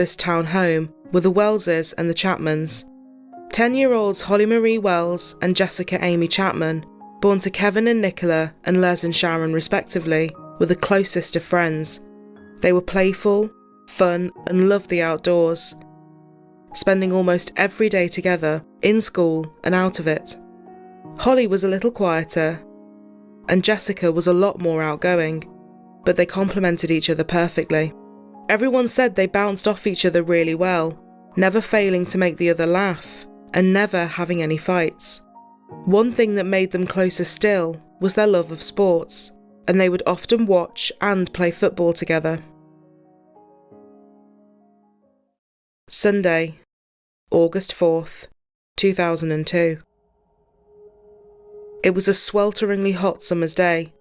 this town home were the Welleses and the Chapmans. 10-year-olds Holly Marie Wells and Jessica Amy Chapman, born to Kevin and Nicola and Les and Sharon respectively, were the closest of friends. They were playful, fun, and loved the outdoors, spending almost every day together, in school and out of it. Holly was a little quieter, and Jessica was a lot more outgoing, but they complemented each other perfectly. Everyone said they bounced off each other really well, never failing to make the other laugh, and never having any fights. One thing that made them closer still was their love of sports, and they would often watch and play football together. Sunday, August 4th, 2002. It was a swelteringly hot summer's day,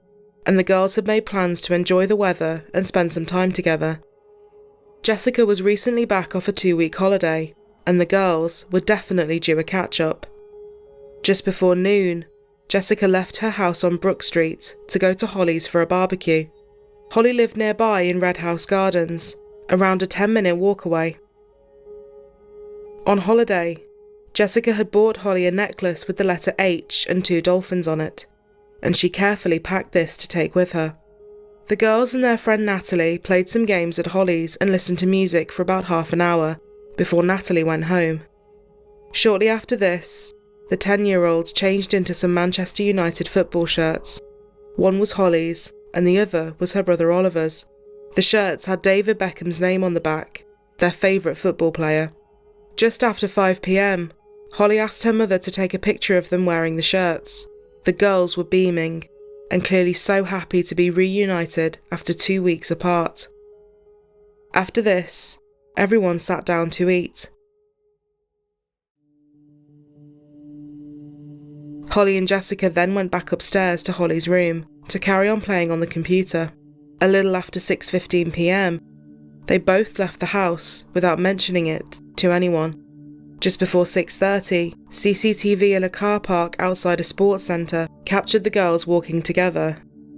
and the girls had made plans to enjoy the weather and spend some time together. Jessica was recently back off a 2-week holiday, and the girls were definitely due a catch-up. Just before noon, Jessica left her house on Brook Street to go to Holly's for a barbecue. Holly lived nearby in Red House Gardens, around a 10-minute walk away. On holiday, Jessica had bought Holly a necklace with the letter H and 2 dolphins on it, and she carefully packed this to take with her. The girls and their friend Natalie played some games at Holly's and listened to music for about half an hour before Natalie went home. Shortly after this, the 10-year-olds changed into some Manchester United football shirts. One was Holly's and the other was her brother Oliver's. The shirts had David Beckham's name on the back, their favourite football player. Just after 5 p.m, Holly asked her mother to take a picture of them wearing the shirts. The girls were beaming, and clearly so happy to be reunited after 2 weeks apart. After this, everyone sat down to eat. Holly and Jessica then went back upstairs to Holly's room to carry on playing on the computer. A little after 6:15 p.m, they both left the house without mentioning it to anyone. Just before 6:30, CCTV in a car park outside a sports centre captured the girls walking together,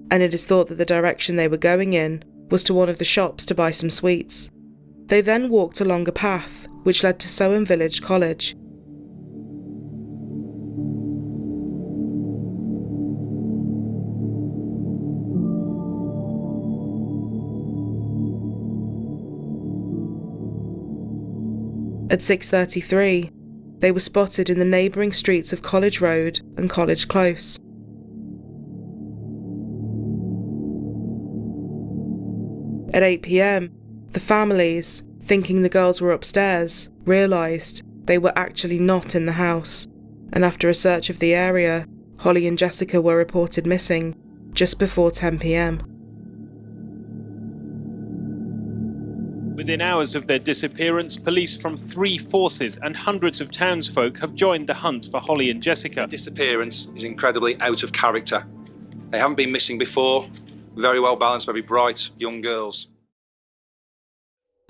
and it is thought that the direction they were going in was to one of the shops to buy some sweets. They then walked along a path which led to Soham Village College. At 6:33, they were spotted in the neighbouring streets of College Road and College Close. At 8 p.m, the families, thinking the girls were upstairs, realised they were actually not in the house, and after a search of the area, Holly and Jessica were reported missing just before 10 p.m. Within hours of their disappearance, police from 3 forces and hundreds of townsfolk have joined the hunt for Holly and Jessica. Disappearance is incredibly out of character. They haven't been missing before. Very well balanced, very bright young girls.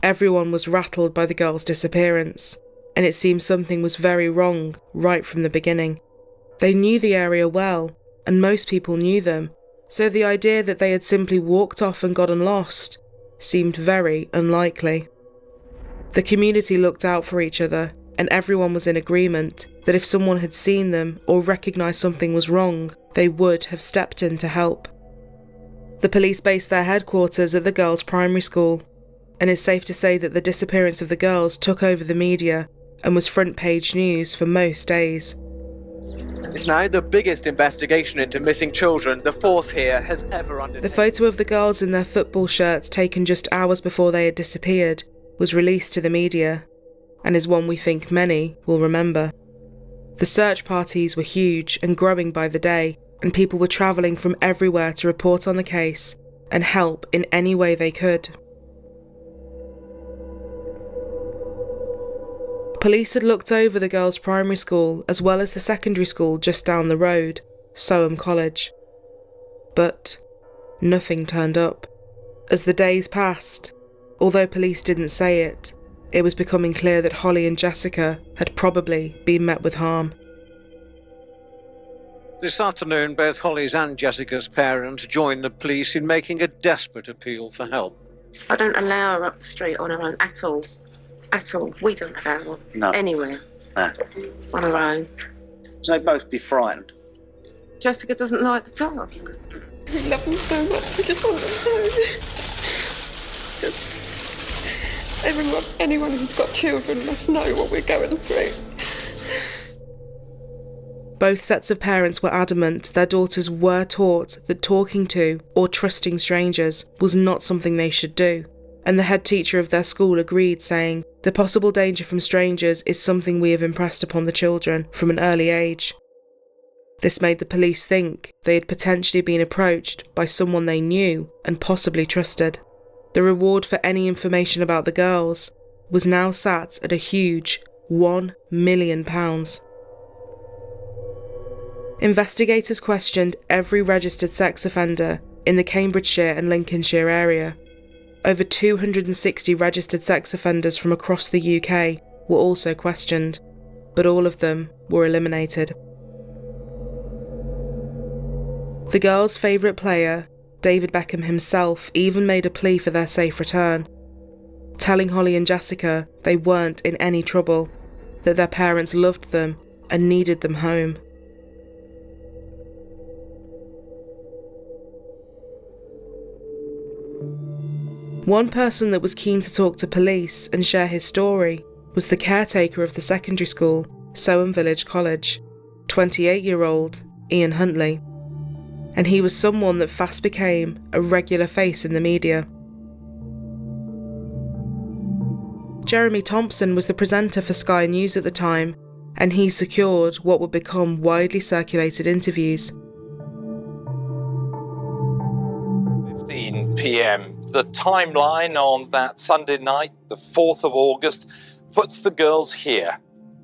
Everyone was rattled by the girls' disappearance, and it seemed something was very wrong right from the beginning. They knew the area well, and most people knew them, so the idea that they had simply walked off and gotten lost seemed very unlikely. The community looked out for each other, and everyone was in agreement that if someone had seen them or recognised something was wrong, they would have stepped in to help. The police based their headquarters at the girls' primary school, and it's safe to say that the disappearance of the girls took over the media and was front page news for most days. It's now the biggest investigation into missing children the force here has ever undertaken. The photo of the girls in their football shirts taken just hours before they had disappeared was released to the media, and is one we think many will remember. The search parties were huge and growing by the day, and people were travelling from everywhere to report on the case and help in any way they could. Police had looked over the girls' primary school as well as the secondary school just down the road, Soham College. But nothing turned up. As the days passed, although police didn't say it, it was becoming clear that Holly and Jessica had probably been met with harm. This afternoon, both Holly's and Jessica's parents joined the police in making a desperate appeal for help. I don't allow her up the street on her own at all. at all. We don't travel anywhere No. on our own. So they'd both be frightened. Jessica doesn't like the dark. We love them so much. We just want them home. Just anyone who's got children must know what we're going through. Both sets of parents were adamant their daughters were taught that talking to or trusting strangers was not something they should do, and the head teacher of their school agreed, saying, "The possible danger from strangers is something we have impressed upon the children from an early age." This made the police think they had potentially been approached by someone they knew and possibly trusted. The reward for any information about the girls was now sat at a huge £1 million. Investigators questioned every registered sex offender in the Cambridgeshire and Lincolnshire area. Over 260 registered sex offenders from across the UK were also questioned, but all of them were eliminated. The girls' favourite player, David Beckham himself, even made a plea for their safe return, telling Holly and Jessica they weren't in any trouble, that their parents loved them and needed them home. One person that was keen to talk to police and share his story was the caretaker of the secondary school, Soham Village College, 28-year-old Ian Huntley. And he was someone that fast became a regular face in the media. Jeremy Thompson was the presenter for Sky News at the time, and he secured what would become widely circulated interviews. 15 p.m. The timeline on that Sunday night, the 4th of August, puts the girls here,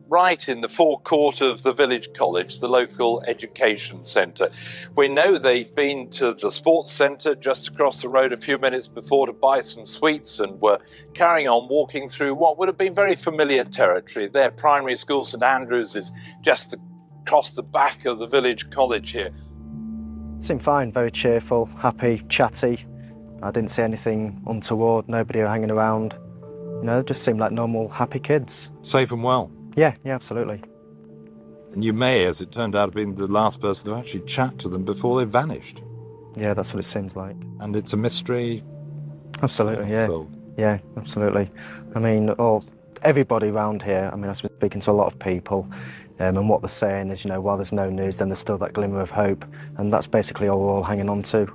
right in the forecourt of the village college, the local education centre. We know they'd been to the sports centre just across the road a few minutes before to buy some sweets and were carrying on walking through what would have been very familiar territory. Their primary school, St Andrews, is just across the back of the village college here. Seemed fine, very cheerful, happy, chatty. I didn't see anything untoward, nobody hanging around. You know, just seemed like normal, happy kids. Safe and well? Yeah, absolutely. And you may, as it turned out, have been the last person to actually chat to them before they vanished. Yeah, that's what it seems like. And it's a mystery? Absolutely, yeah. Filled. Yeah, absolutely. I mean, everybody around here, I mean, I've been speaking to a lot of people, and what they're saying is, you know, while there's no news, then there's still that glimmer of hope, and that's basically all we're all hanging on to.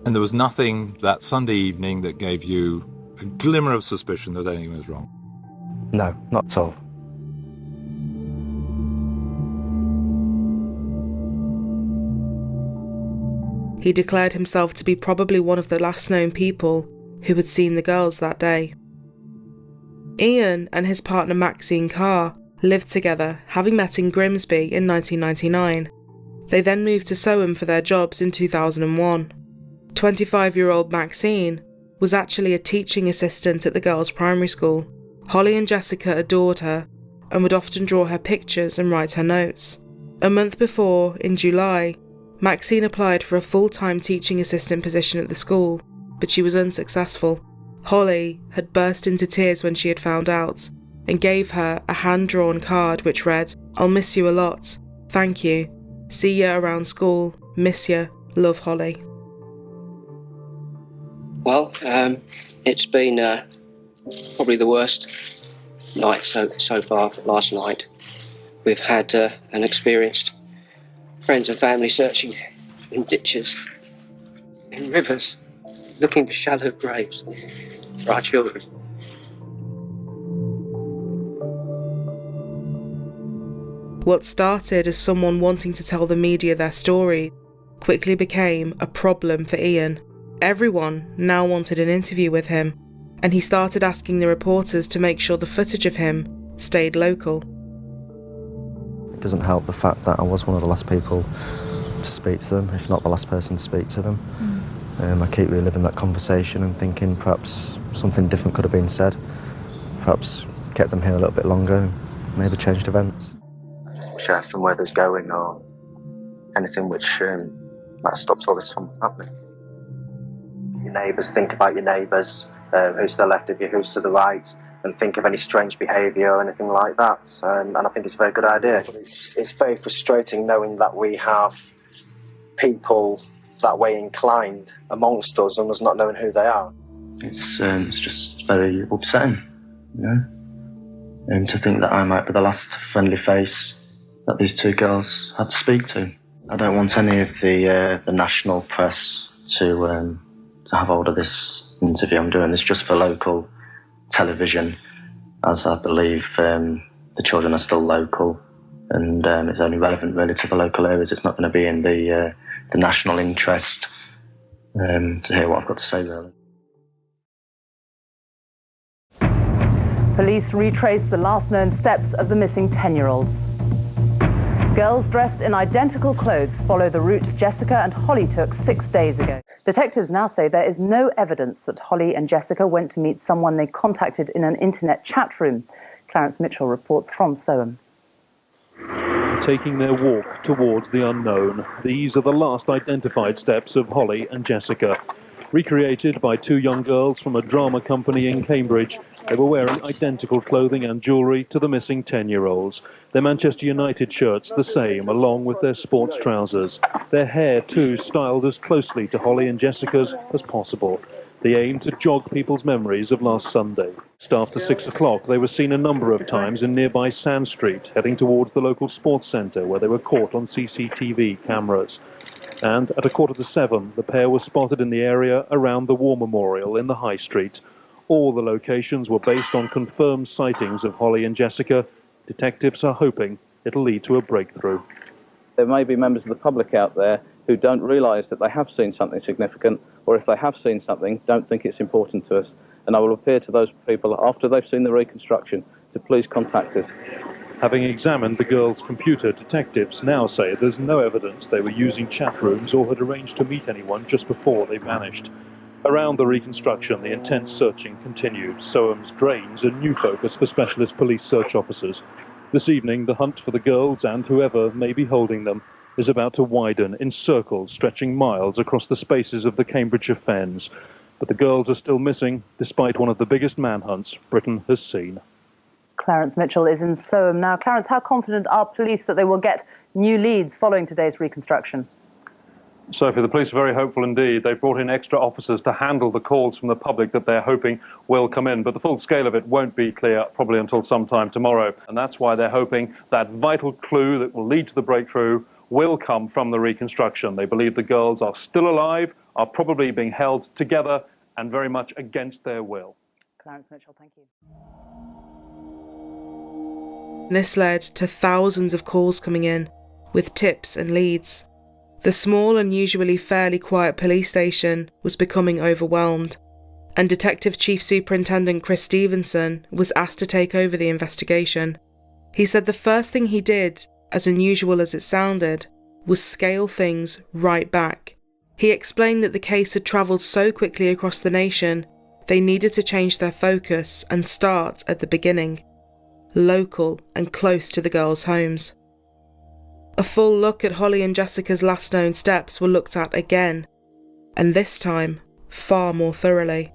And there was nothing that Sunday evening that gave you a glimmer of suspicion that anything was wrong? No, not at all. He declared himself to be probably one of the last known people who had seen the girls that day. Ian and his partner Maxine Carr lived together, having met in Grimsby in 1999. They then moved to Soham for their jobs in 2001. 25-year-old Maxine was actually a teaching assistant at the girls' primary school. Holly and Jessica adored her and would often draw her pictures and write her notes. A month before, in July, Maxine applied for a full-time teaching assistant position at the school, but she was unsuccessful. Holly had burst into tears when she had found out and gave her a hand-drawn card which read, "I'll miss you a lot. Thank you. See you around school. Miss you. Love, Holly." Well, it's been probably the worst night so far. Last night, we've had and experienced friends and family searching in ditches, in rivers, looking for shallow graves for our children. What started as someone wanting to tell the media their story quickly became a problem for Ian. Everyone now wanted an interview with him, and he started asking the reporters to make sure the footage of him stayed local. It doesn't help the fact that I was one of the last people to speak to them, if not the last person to speak to them. I keep reliving that conversation and thinking perhaps something different could have been said, perhaps kept them here a little bit longer, maybe changed events. I just wish I asked them where they're going or anything which might have stopped all this from happening. Your neighbours, think about your neighbours, who's to the left of you, who's to the right, and think of any strange behaviour or anything like that. And I think it's a very good idea. But it's very frustrating knowing that we have people that way inclined amongst us and us not knowing who they are. It's just very upsetting, you know. And to think that I might be the last friendly face that these two girls had to speak to. I don't want any of the national press to have hold of this interview. I'm doing this just for local television, as I believe the children are still local, and it's only relevant really to the local areas. It's not going to be in the national interest to hear what I've got to say, really. Police retraced the last known steps of the missing 10-year-olds. Girls dressed in identical clothes follow the route Jessica and Holly took 6 days ago. Detectives now say there is no evidence that Holly and Jessica went to meet someone they contacted in an internet chat room. Clarence Mitchell reports from Soham. Taking their walk towards the unknown, these are the last identified steps of Holly and Jessica. Recreated by two young girls from a drama company in Cambridge, they were wearing identical clothing and jewellery to the missing 10-year-olds. Their Manchester United shirts the same, along with their sports trousers. Their hair, too, styled as closely to Holly and Jessica's as possible. The aim to jog people's memories of last Sunday. Just after 6 o'clock, they were seen a number of times in nearby Sand Street, heading towards the local sports centre, where they were caught on CCTV cameras. And at 6:45, the pair were spotted in the area around the War Memorial in the High Street. All the locations were based on confirmed sightings of Holly and Jessica. Detectives are hoping it'll lead to a breakthrough. There may be members of the public out there who don't realise that they have seen something significant, or if they have seen something, don't think it's important to us. And I will appeal to those people, after they've seen the reconstruction, to please contact us. Having examined the girls' computer, detectives now say there's no evidence they were using chat rooms or had arranged to meet anyone just before they vanished. Around the reconstruction, the intense searching continued. Soham's drains a new focus for specialist police search officers. This evening, the hunt for the girls and whoever may be holding them is about to widen in circles stretching miles across the spaces of the Cambridgeshire Fens. But the girls are still missing, despite one of the biggest manhunts Britain has seen. Clarence Mitchell is in Soham now. Clarence, how confident are police that they will get new leads following today's reconstruction? Sophie, the police are very hopeful indeed. They've brought in extra officers to handle the calls from the public that they're hoping will come in. But the full scale of it won't be clear probably until sometime tomorrow. And that's why they're hoping that vital clue that will lead to the breakthrough will come from the reconstruction. They believe the girls are still alive, are probably being held together and very much against their will. Clarence Mitchell, thank you. This led to thousands of calls coming in, with tips and leads. The small and usually fairly quiet police station was becoming overwhelmed, and Detective Chief Superintendent Chris Stevenson was asked to take over the investigation. He said the first thing he did, as unusual as it sounded, was scale things right back. He explained that the case had travelled so quickly across the nation, they needed to change their focus and start at the beginning, local and close to the girls' homes. A full look at Holly and Jessica's last known steps were looked at again, and this time far more thoroughly.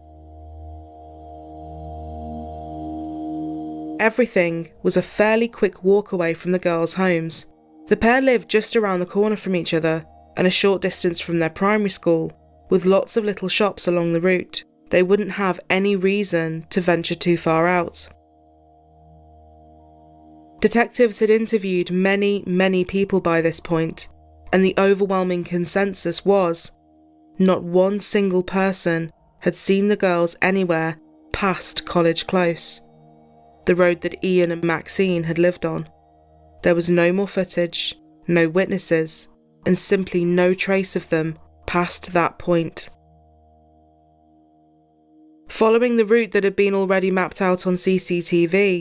Everything was a fairly quick walk away from the girls' homes. The pair lived just around the corner from each other and a short distance from their primary school, with lots of little shops along the route. They wouldn't have any reason to venture too far out. Detectives had interviewed many people by this point, and the overwhelming consensus was not one single person had seen the girls anywhere past College Close, the road that Ian and Maxine had lived on. There was no more footage, no witnesses, and simply no trace of them past that point. Following the route that had been already mapped out on CCTV,